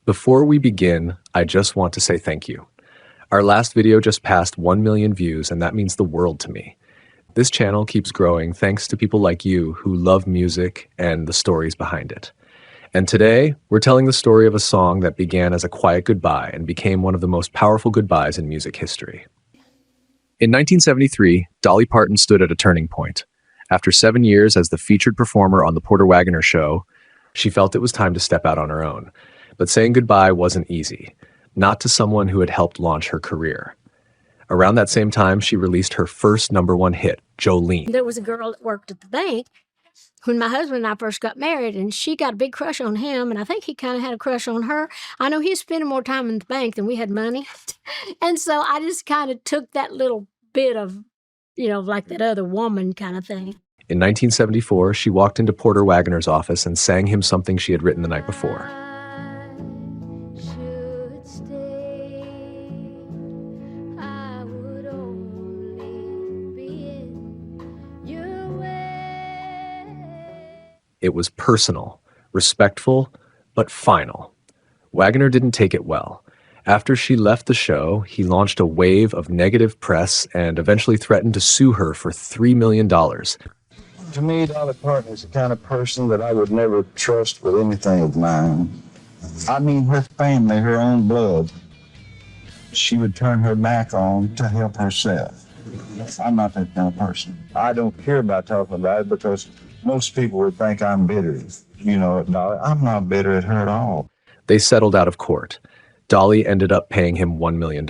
Before we begin, I just want to say thank you. Our last video just passed 1 million views, and that means the world to me. This channel keeps growing thanks to people like you who love music and the stories behind it. And today, we're telling the story of a song that began as a quiet goodbye and became one of the most powerful goodbyes in music history. In 1973, Dolly Parton stood at a turning point. After 7 years as the featured performer on the Wagoner show, she felt it was time to step out on her own. But saying goodbye wasn't easy, not to someone who had helped launch her career. Around that same time, she released her first #1 hit, Jolene. There was a girl that worked at the bank when my husband and I first got married, and she got a big crush on him, and I think he kind of had a crush on her. I know he was spending more time in the bank than we had money. And so I just kind of took that little bit of, like that other woman kind of thing. In 1974, she walked into Porter Wagoner's office and sang him something she had written the night before. It was personal, respectful, but final. Wagoner didn't take it well. After she left the show, he launched a wave of negative press and eventually threatened to sue her for $3 million. To me, Dolly Parton is the kind of person that I would never trust with anything of mine. I mean, her family, her own blood, she would turn her back on to help herself. I'm not that kind of person. I don't care about talking about it because most people would think I'm bitter. Dolly, I'm not bitter at her at all. They settled out of court. Dolly ended up paying him $1 million,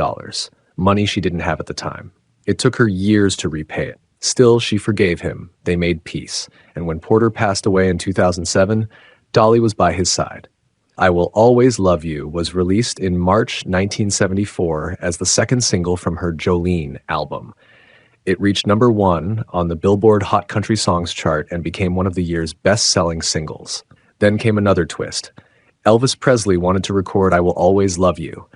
money she didn't have at the time. It took her years to repay it. Still, she forgave him. They made peace. And when Porter passed away in 2007, Dolly was by his side. I Will Always Love You was released in March 1974 as the second single from her Jolene album. It reached #1 on the Billboard Hot Country Songs chart and became one of the year's best-selling singles. Then came another twist. Elvis Presley wanted to record I Will Always Love You,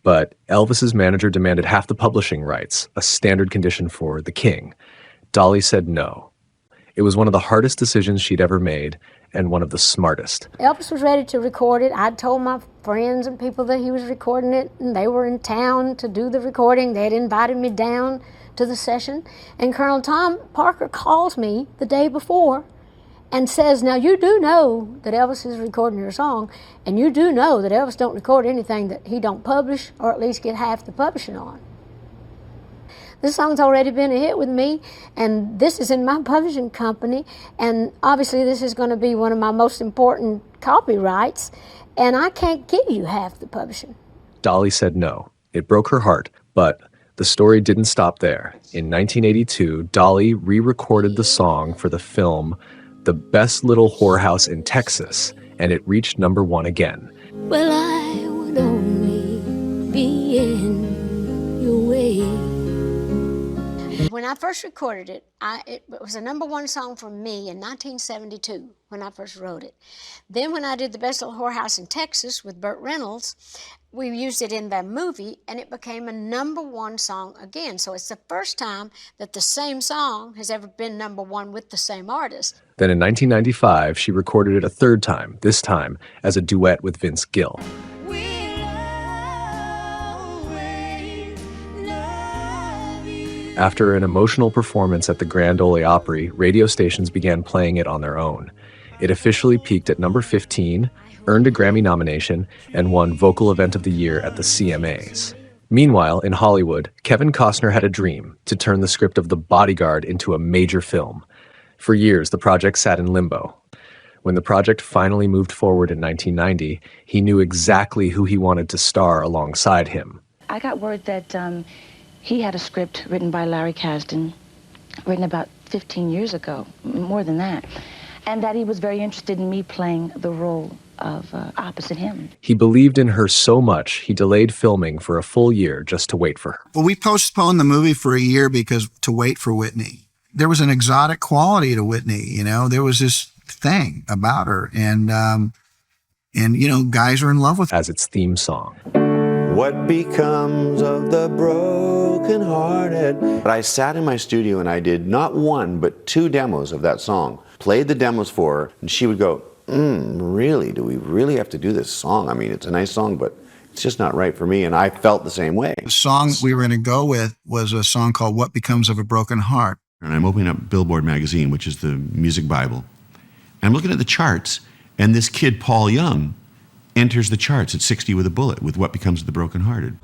but Elvis's manager demanded half the publishing rights, a standard condition for the king. Dolly said no. It was one of the hardest decisions she'd ever made, and one of the smartest. Elvis was ready to record it. I'd told my friends and people that he was recording it, and they were in town to do the recording. They had invited me down to the session, and Colonel Tom Parker calls me the day before and says, now you do know that Elvis is recording your song, and you do know that Elvis don't record anything that he don't publish or at least get half the publishing on. This song's already been a hit with me, and this is in my publishing company, and obviously this is going to be one of my most important copyrights, and I can't give you half the publishing. Dolly said no. It broke her heart, but the story didn't stop there. In 1982, Dolly re-recorded the song for the film The Best Little Whorehouse in Texas, and it reached #1 again. Well, I would only be in your way. When I first recorded it, it was a #1 song for me in 1972 when I first wrote it. Then when I did The Best Little Whorehouse in Texas with Burt Reynolds, we used it in that movie, and it became a #1 song again. So it's the first time that the same song has ever been #1 with the same artist. Then in 1995, she recorded it a third time, this time as a duet with Vince Gill. After an emotional performance at the Grand Ole Opry, radio stations began playing it on their own. It officially peaked at #15, earned a Grammy nomination, and won Vocal Event of the Year at the CMAs. Meanwhile, in Hollywood, Kevin Costner had a dream to turn the script of The Bodyguard into a major film. For years, the project sat in limbo. When the project finally moved forward in 1990, he knew exactly who he wanted to star alongside him. I got word that he had a script written by Larry Kasdan, written about 15 years ago, more than that, and that he was very interested in me playing the role of opposite him. He believed in her so much, he delayed filming for a full year just to wait for her. Well, we postponed the movie for a year to wait for Whitney. There was an exotic quality to Whitney, there was this thing about her, and guys are in love with her. As its theme song. What becomes of the broken-hearted? But I sat in my studio and I did not one, but 2 demos of that song. Played the demos for her, and she would go, really, do we really have to do this song? I mean, it's a nice song, but it's just not right for me. And I felt the same way. The song we were going to go with was a song called What Becomes of a Broken Heart. And I'm opening up Billboard magazine, which is the music Bible. And I'm looking at the charts, and this kid, Paul Young, enters the charts at 60 with a bullet with What Becomes of the Brokenhearted.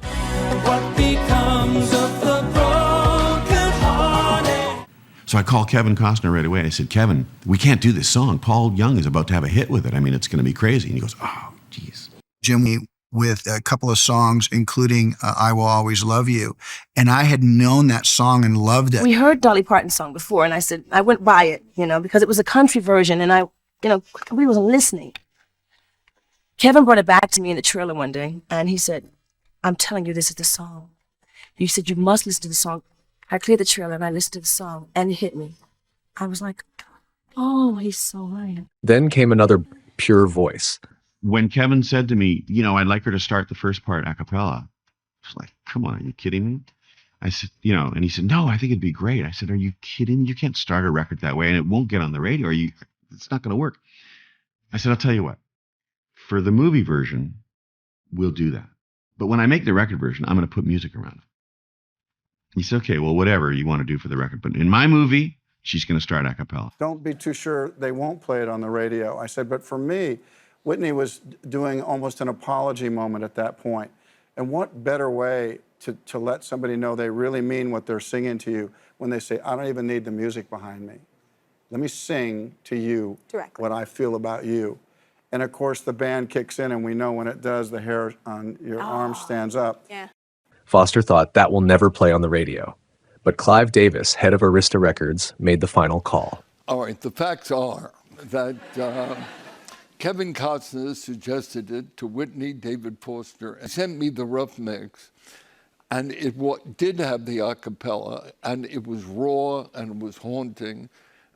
What becomes of the brokenhearted? So I called Kevin Costner right away. I said, Kevin, we can't do this song. Paul Young is about to have a hit with it. I mean, it's going to be crazy. And he goes, oh, geez. Jimmy, with a couple of songs, including I Will Always Love You. And I had known that song and loved it. We heard Dolly Parton's song before, and I said, I went by it, because it was a country version, and we wasn't listening. Kevin brought it back to me in the trailer one day, and he said, I'm telling you, this is the song. You said you must listen to the song. I cleared the trailer, and I listened to the song, and it hit me. I was like, oh, he's so right. Then came another pure voice. When Kevin said to me, I'd like her to start the first part a cappella, I was like, come on, are you kidding me? I said, and he said, no, I think it'd be great. I said, are you kidding? You can't start a record that way, and it won't get on the radio. It's not going to work. I said, I'll tell you what. For the movie version, we'll do that. But when I make the record version, I'm going to put music around it. He said, okay, well, whatever you want to do for the record. But in my movie, she's going to start a cappella. Don't be too sure they won't play it on the radio. I said, but for me, Whitney was doing almost an apology moment at that point. And what better way to let somebody know they really mean what they're singing to you when they say, I don't even need the music behind me. Let me sing to you directly what I feel about you. And of course, the band kicks in, and we know when it does, the hair on your arm stands up. Yeah. Foster thought that will never play on the radio. But Clive Davis, head of Arista Records, made the final call. All right, the facts are that Kevin Costner suggested it to Whitney, David Foster, and sent me the rough mix. And it did have the a cappella, and it was raw, and it was haunting,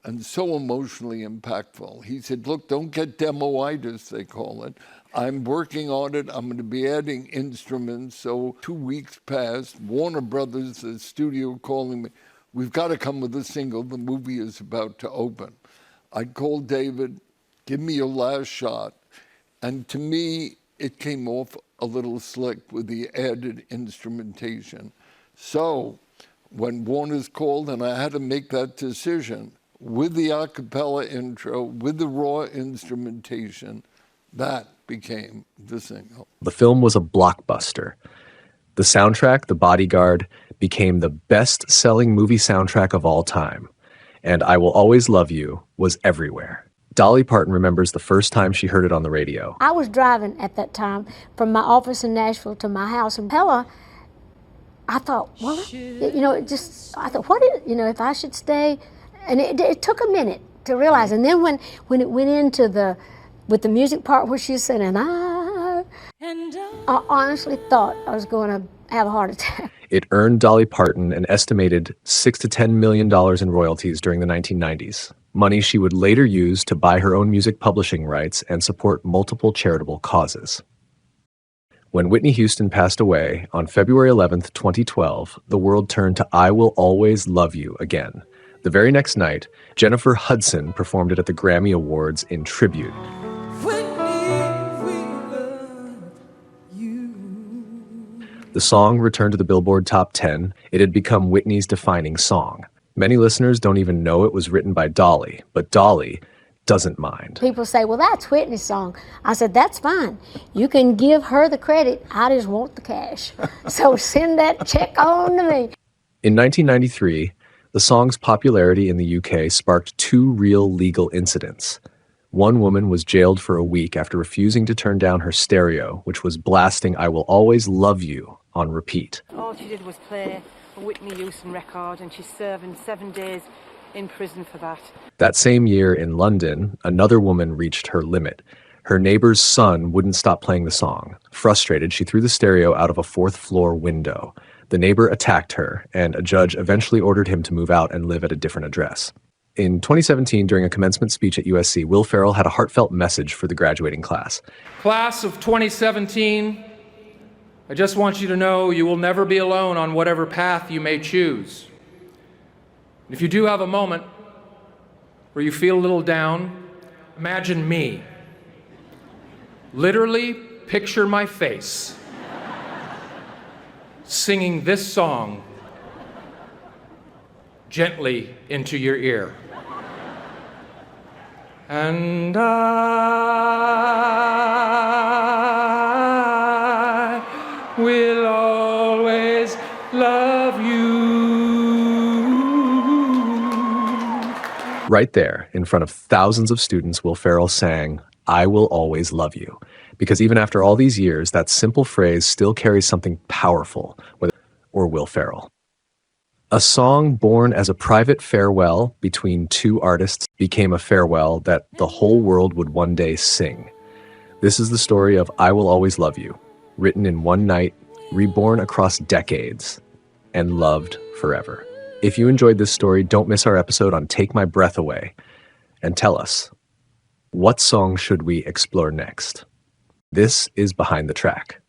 and so emotionally impactful. He said, look, don't get demo-itis, they call it. I'm working on it. I'm going to be adding instruments. So 2 weeks passed. Warner Brothers, the studio, calling me. We've got to come with a single. The movie is about to open. I called David, give me your last shot. And to me, it came off a little slick with the added instrumentation. So when Warner's called and I had to make that decision, with the a cappella intro, with the raw instrumentation, that became the single. The film was a blockbuster. The soundtrack, The Bodyguard, became the best-selling movie soundtrack of all time. And I Will Always Love You was everywhere. Dolly Parton remembers the first time she heard it on the radio. I was driving at that time from my office in Nashville to my house in Pella. I thought, well, I thought, if I should stay? And it took a minute to realize. And then when it went into with the music part where she's saying, I honestly thought I was going to have a heart attack. It earned Dolly Parton an estimated $6 to $10 million in royalties during the 1990s, money she would later use to buy her own music publishing rights and support multiple charitable causes. When Whitney Houston passed away on February 11th, 2012, the world turned to I Will Always Love You again. The very next night, Jennifer Hudson performed it at the Grammy Awards in tribute. The song returned to the Billboard Top 10. It had become Whitney's defining song. Many listeners don't even know it was written by Dolly, but Dolly doesn't mind. People say, well, that's Whitney's song. I said, that's fine. You can give her the credit. I just want the cash. So send that check on to me. In 1993, the song's popularity in the UK sparked two real legal incidents. One woman was jailed for a week after refusing to turn down her stereo, which was blasting I Will Always Love You on repeat. All she did was play a Whitney Houston record, and she's serving 7 days in prison for that. That same year in London, another woman reached her limit. Her neighbor's son wouldn't stop playing the song. Frustrated, she threw the stereo out of a 4th-floor window. The neighbor attacked her, and a judge eventually ordered him to move out and live at a different address. In 2017, during a commencement speech at USC, Will Ferrell had a heartfelt message for the graduating class. Class of 2017, I just want you to know you will never be alone on whatever path you may choose. If you do have a moment where you feel a little down, imagine me. literally picture my face singing this song gently into your ear. And I will always love you. Right there, in front of thousands of students, Will Ferrell sang, "I Will Always Love You." Because even after all these years, that simple phrase still carries something powerful, or Will Ferrell. A song born as a private farewell between two artists became a farewell that the whole world would one day sing. This is the story of "I Will Always Love You," written in one night, reborn across decades, and loved forever. If you enjoyed this story, don't miss our episode on Take My Breath Away, and tell us, what song should we explore next? This is Behind the Track.